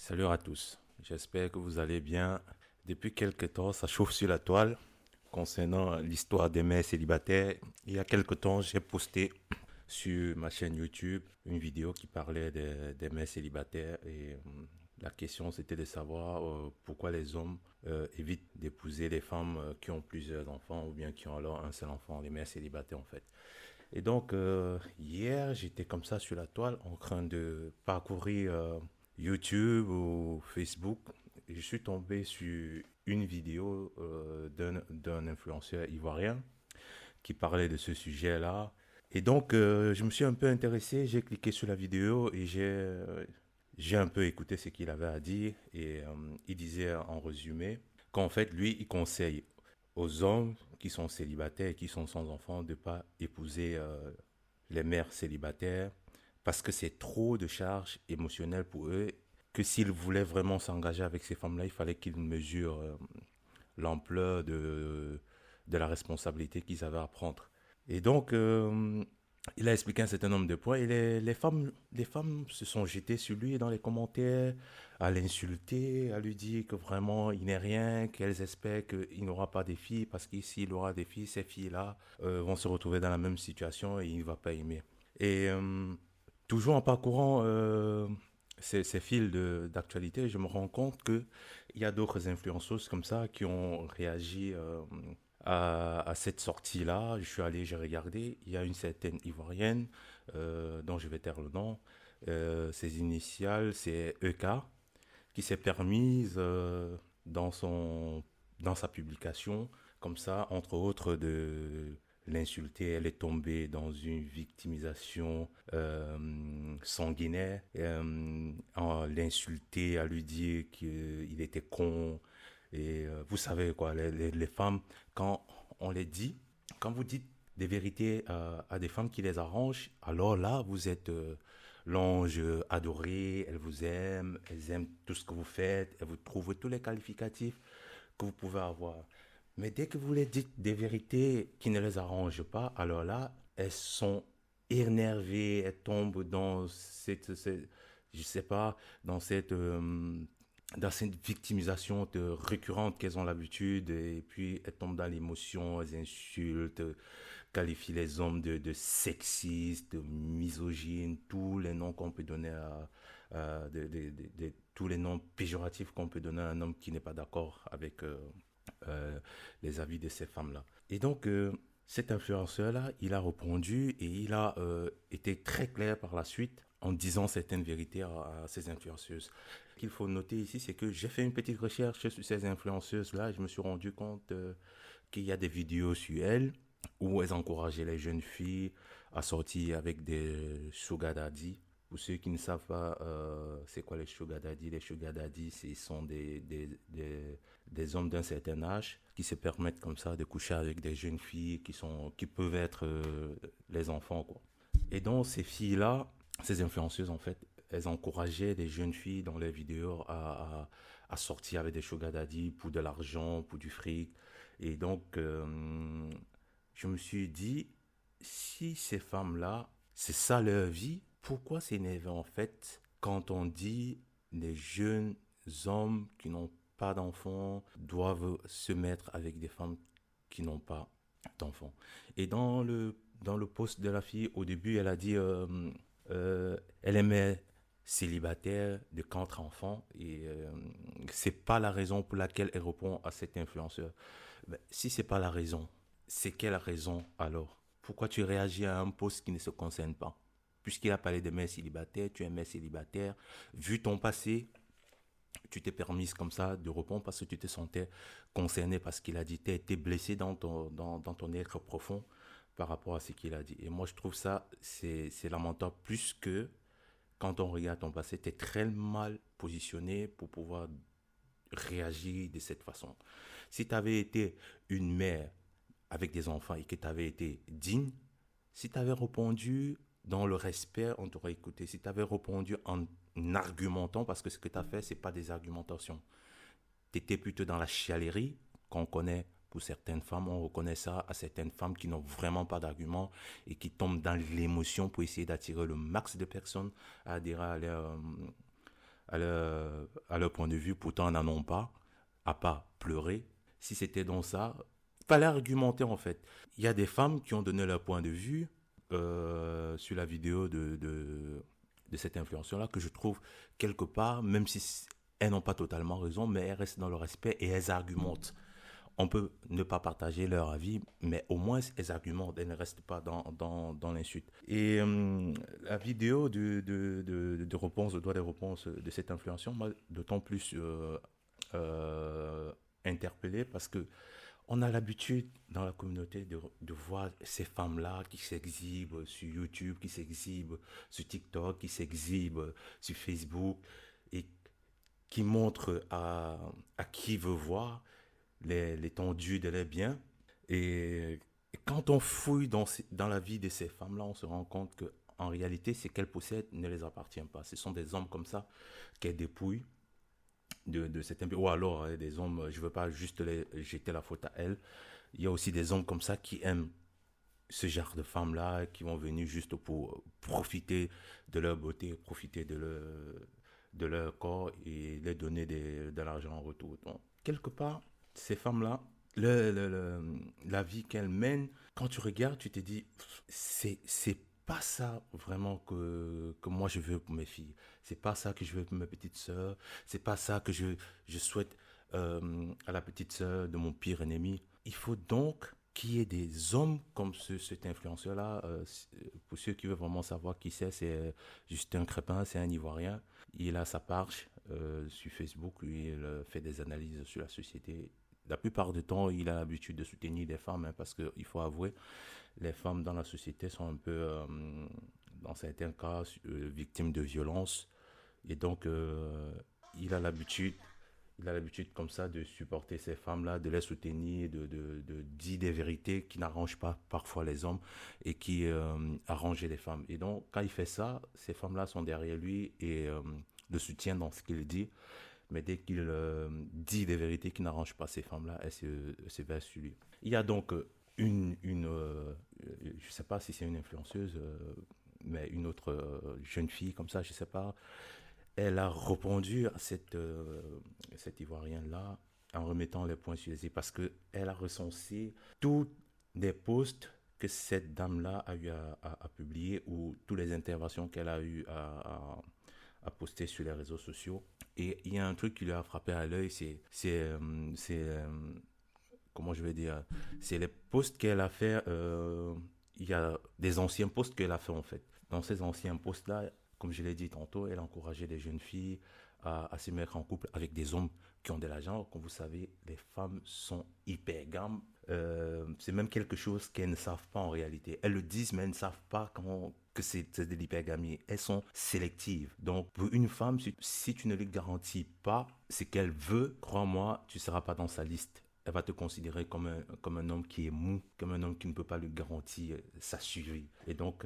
Salut à tous, j'espère que vous allez bien. Depuis quelque temps, ça chauffe sur la toile concernant l'histoire des mères célibataires. Il y a quelque temps, j'ai posté sur ma chaîne YouTube une vidéo qui parlait des mères célibataires et la question c'était de savoir pourquoi les hommes évitent d'épouser les femmes qui ont plusieurs enfants ou bien qui ont alors un seul enfant, les mères célibataires en fait. Et donc, hier, j'étais comme ça sur la toile en train de parcourir YouTube ou Facebook. Et je suis tombé sur une vidéo d'un influenceur ivoirien qui parlait de ce sujet-là. Et donc, je me suis un peu intéressé, j'ai cliqué sur la vidéo et j'ai un peu écouté ce qu'il avait à dire. Et il disait en résumé qu'en fait, lui, il conseille aux hommes qui sont célibataires et qui sont sans enfants de ne pas épouser les mères célibataires parce que c'est trop de charges émotionnelles pour eux, que s'ils voulaient vraiment s'engager avec ces femmes-là, il fallait qu'ils mesurent l'ampleur de la responsabilité qu'ils avaient à prendre. Et donc, il a expliqué un certain nombre de points et les femmes se sont jetées sur lui dans les commentaires, à l'insulter, à lui dire que vraiment il n'est rien, qu'elles espèrent qu'il n'aura pas des filles parce que s'il aura des filles, ces filles-là vont se retrouver dans la même situation et il ne va pas aimer. Et toujours en parcourant ces fils d'actualité, je me rends compte qu'il y a d'autres influenceuses comme ça qui ont réagi à cette sortie-là. Je suis allé, j'ai regardé, il y a une certaine Ivoirienne dont je vais taire le nom. Ses initiales, c'est EK, qui s'est permise dans, son, dans sa publication, comme ça, entre autres, de l'insulter. Elle est tombée dans une victimisation sanguinaire, en l'insulter, à lui dire qu'il était con. Et vous savez quoi, les femmes, quand on les dit, quand vous dites des vérités à des femmes qui les arrangent, alors là, vous êtes l'ange adoré, elles vous aiment, elles aiment tout ce que vous faites, elles vous trouvent tous les qualificatifs que vous pouvez avoir. Mais dès que vous les dites des vérités qui ne les arrangent pas, alors là, elles sont énervées, elles tombent dans je sais pas, dans dans cette victimisation récurrente qu'elles ont l'habitude, et puis elles tombent dans l'émotion, elles insultent, qualifient les hommes de sexistes, de misogynes, tous les noms qu'on peut donner tous les noms péjoratifs qu'on peut donner à un homme qui n'est pas d'accord avec euh, les avis de ces femmes-là. Et donc, cet influenceur-là, il a répondu et il a été très clair par la suite en disant certaines vérités à ces influenceuses. Ce qu'il faut noter ici, c'est que j'ai fait une petite recherche sur ces influenceuses-là et je me suis rendu compte qu'il y a des vidéos sur elles où elles encourageaient les jeunes filles à sortir avec des sugar daddy. Pour ceux qui ne savent pas, c'est quoi les sugar daddy, ce sont des hommes d'un certain âge qui se permettent comme ça de coucher avec des jeunes filles qui peuvent être les enfants, quoi. Et donc, ces filles-là, ces influenceuses, en fait, elles encourageaient des jeunes filles dans leurs vidéos à sortir avec des sugar daddy pour de l'argent, pour du fric. Et donc, je me suis dit, si ces femmes-là, c'est ça leur vie, pourquoi s'énerver en fait quand on dit les jeunes hommes qui n'ont pas d'enfants doivent se mettre avec des femmes qui n'ont pas d'enfants. Et dans le post de la fille, au début, elle a dit elle aimait célibataire de 4 enfants et c'est pas la raison pour laquelle elle répond à cet influenceur. Ben, si c'est pas la raison, c'est quelle raison alors? Pourquoi tu réagis à un post qui ne se concerne pas? Puisqu'il a parlé de mère célibataire, tu es mère célibataire. Vu ton passé, tu t'es permise comme ça de répondre parce que tu te sentais concerné parce qu'il a dit. Tu as été blessé dans ton être profond par rapport à ce qu'il a dit. Et moi, je trouve ça, c'est lamentable. Plus que quand on regarde ton passé, tu es très mal positionné pour pouvoir réagir de cette façon. Si tu avais été une mère avec des enfants et que tu avais été digne, si tu avais répondu dans le respect, on t'aurait écouté. Si tu avais répondu en argumentant, parce que ce que tu as fait, ce n'est pas des argumentations. Tu étais plutôt dans la chialerie qu'on connaît pour certaines femmes. On reconnaît ça à certaines femmes qui n'ont vraiment pas d'arguments et qui tombent dans l'émotion pour essayer d'attirer le max de personnes à adhérer à leur point de vue, pourtant n'en ont pas, à part pleurer. Si c'était donc ça, fallait argumenter en fait. Il y a des femmes qui ont donné leur point de vue sur la vidéo de cet influenceur-là que je trouve quelque part, même si elles n'ont pas totalement raison, mais elles restent dans le respect et elles argumentent. On peut ne pas partager leur avis, mais au moins elles argumentent, elles ne restent pas dans l'insulte. Et la vidéo de réponse, de droit des réponses de cette influenceur m'a d'autant plus interpellé parce que on a l'habitude dans la communauté de voir ces femmes-là qui s'exhibent sur YouTube, qui s'exhibent sur TikTok, qui s'exhibent sur Facebook et qui montrent à qui veut voir l'étendue de leurs biens. Et quand on fouille dans la vie de ces femmes-là, on se rend compte que en réalité, ce qu'elles possèdent ne les appartient pas. Ce sont des hommes comme ça qu'elles dépouillent de cet ou alors des hommes, je ne veux pas juste jeter la faute à elles. Il y a aussi des hommes comme ça qui aiment ce genre de femmes-là, qui vont venir juste pour profiter de leur beauté, profiter de leur corps et les donner de l'argent en retour. Donc, quelque part, ces femmes-là, la vie qu'elles mènent, quand tu regardes, tu te dis, c'est pas ça vraiment que moi je veux pour mes filles. C'est pas ça que je veux pour mes petites sœurs. C'est pas ça que je souhaite à la petite sœur de mon pire ennemi. Il faut donc qu'il y ait des hommes comme cet influenceur-là. Pour ceux qui veulent vraiment savoir qui c'est Justin Crépin, c'est un Ivoirien. Il a sa page sur Facebook, lui, il fait des analyses sur la société. La plupart du temps, il a l'habitude de soutenir des femmes, hein, parce qu'il faut avouer, les femmes dans la société sont un peu, dans certains cas, victimes de violences. Et donc, il a l'habitude comme ça de supporter ces femmes-là, de les soutenir, de dire des vérités qui n'arrangent pas parfois les hommes et qui arrangent les femmes. Et donc, quand il fait ça, ces femmes-là sont derrière lui et le soutiennent dans ce qu'il dit. Mais dès qu'il dit des vérités qui n'arrangent pas ces femmes-là, elles se versent sur lui. Il y a donc je ne sais pas si c'est une influenceuse, mais une autre jeune fille comme ça, je ne sais pas. Elle a répondu à cet Ivoirien-là en remettant les points sur les i parce qu'elle a recensé tous les posts que cette dame-là a eu à publier ou toutes les interventions qu'elle a eu à poster sur les réseaux sociaux. Et il y a un truc qui lui a frappé à l'œil, comment je vais dire, c'est les posts qu'elle a fait. Il y a des anciens posts qu'elle a fait en fait. Dans ces anciens posts-là, comme je l'ai dit tantôt, elle encourageait les jeunes filles à se mettre en couple avec des hommes qui ont de l'argent. Comme vous savez, les femmes sont hypergames. C'est même quelque chose qu'elles ne savent pas en réalité. Elles le disent, mais elles ne savent pas que c'est de l'hypergamie. Elles sont sélectives. Donc, pour une femme, si tu ne lui garantis pas ce qu'elle veut, crois-moi, tu ne seras pas dans sa liste. Elle va te considérer comme un homme qui est mou, comme un homme qui ne peut pas lui garantir sa survie. Et donc,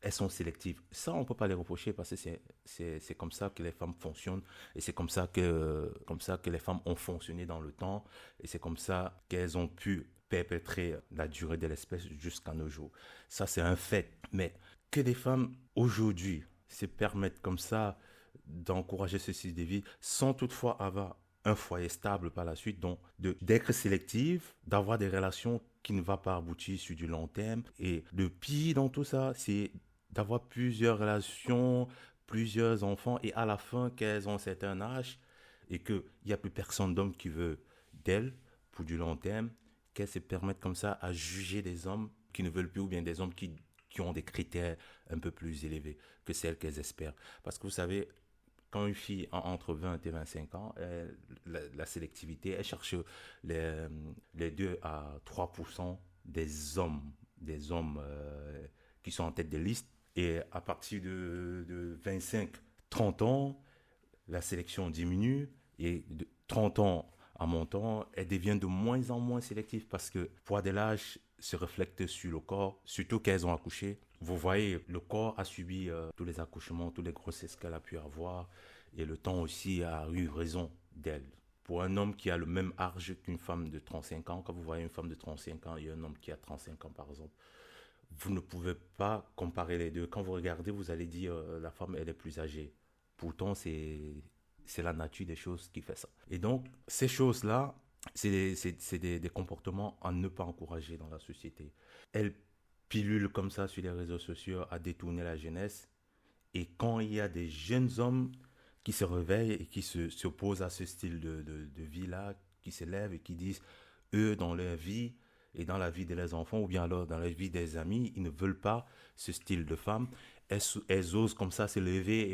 elles sont sélectives. Ça, on ne peut pas les reprocher parce que c'est comme ça que les femmes fonctionnent et c'est comme ça que les femmes ont fonctionné dans le temps et c'est comme ça qu'elles ont pu perpétrer la durée de l'espèce jusqu'à nos jours. Ça, c'est un fait. Mais que des femmes aujourd'hui se permettent comme ça d'encourager ce style de vie sans toutefois avoir un foyer stable par la suite, donc d'être sélective, d'avoir des relations qui ne vont pas aboutir sur du long terme. Et le pire dans tout ça, c'est d'avoir plusieurs relations, plusieurs enfants, et à la fin, qu'elles ont un certain âge, et qu'il n'y a plus personne d'homme qui veut d'elles pour du long terme, qu'elles se permettent comme ça à juger des hommes qui ne veulent plus, ou bien des hommes qui ont des critères un peu plus élevés que celles qu'elles espèrent. Parce que vous savez, quand une fille a entre 20 et 25 ans, la sélectivité, elle cherche les 2 à 3% des hommes qui sont en tête de liste. Et à partir de 25-30 ans, la sélection diminue et de 30 ans à montant, elle devient de moins en moins sélective parce que le poids de l'âge se reflète sur le corps, surtout qu'elles ont accouché. Vous voyez, le corps a subi tous les accouchements, toutes les grossesses qu'elle a pu avoir et le temps aussi a eu raison d'elle. Pour un homme qui a le même âge qu'une femme de 35 ans, quand vous voyez une femme de 35 ans et un homme qui a 35 ans par exemple, vous ne pouvez pas comparer les deux. Quand vous regardez, vous allez dire la femme, elle est plus âgée. Pourtant, c'est la nature des choses qui fait ça. Et donc, ces choses-là, c'est des comportements à ne pas encourager dans la société. Elles pilulent comme ça sur les réseaux sociaux à détourner la jeunesse. Et quand il y a des jeunes hommes qui se réveillent et qui s'opposent à ce style de vie-là, qui se lèvent et qui disent, eux, dans leur vie et dans la vie de leurs enfants, ou bien alors dans la vie des amis, ils ne veulent pas ce style de femme. Elles osent comme ça se lever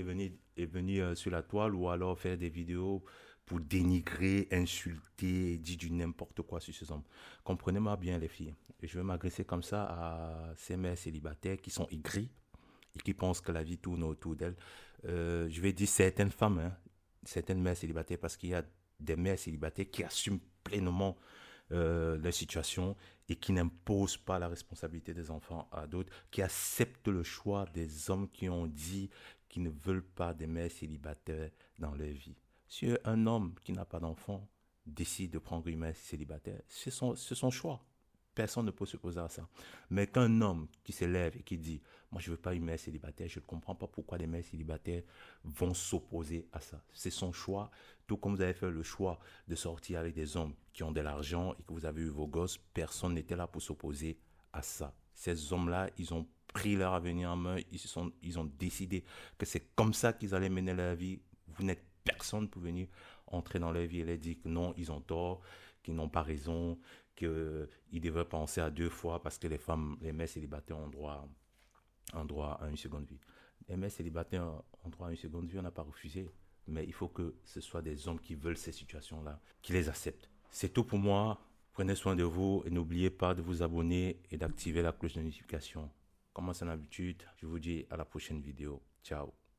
et venir sur la toile ou alors faire des vidéos pour dénigrer, insulter, dire du n'importe quoi sur ces hommes. Comprenez-moi bien les filles. Je vais m'agresser comme ça à ces mères célibataires qui sont aigries et qui pensent que la vie tourne autour d'elles. Je vais dire certaines femmes, hein, certaines mères célibataires, parce qu'il y a des mères célibataires qui assument pleinement leur situation et qui n'imposent pas la responsabilité des enfants à d'autres, qui acceptent le choix des hommes qui ont dit qu'ils ne veulent pas des mères célibataires dans leur vie. Si un homme qui n'a pas d'enfant décide de prendre une mère célibataire, c'est son choix. Personne ne peut s'opposer à ça. Mais qu'un homme qui se lève et qui dit moi, je ne veux pas une mère célibataire. Je ne comprends pas pourquoi les mères célibataires vont s'opposer à ça. C'est son choix. Tout comme vous avez fait le choix de sortir avec des hommes qui ont de l'argent et que vous avez eu vos gosses, personne n'était là pour s'opposer à ça. Ces hommes-là, ils ont pris leur avenir en main. Ils ont décidé que c'est comme ça qu'ils allaient mener leur vie. Vous n'êtes personne pour venir entrer dans leur vie et leur dire que non, ils ont tort, qu'ils n'ont pas raison, qu'ils devraient penser à deux fois parce que les mères célibataires ont droit à une seconde vie. Les mères célibataires ont droit à une seconde vie, on n'a pas refusé. Mais il faut que ce soit des hommes qui veulent ces situations-là, qui les acceptent. C'est tout pour moi. Prenez soin de vous et n'oubliez pas de vous abonner et d'activer la cloche de notification. Comme c'est l'habitude, je vous dis à la prochaine vidéo. Ciao.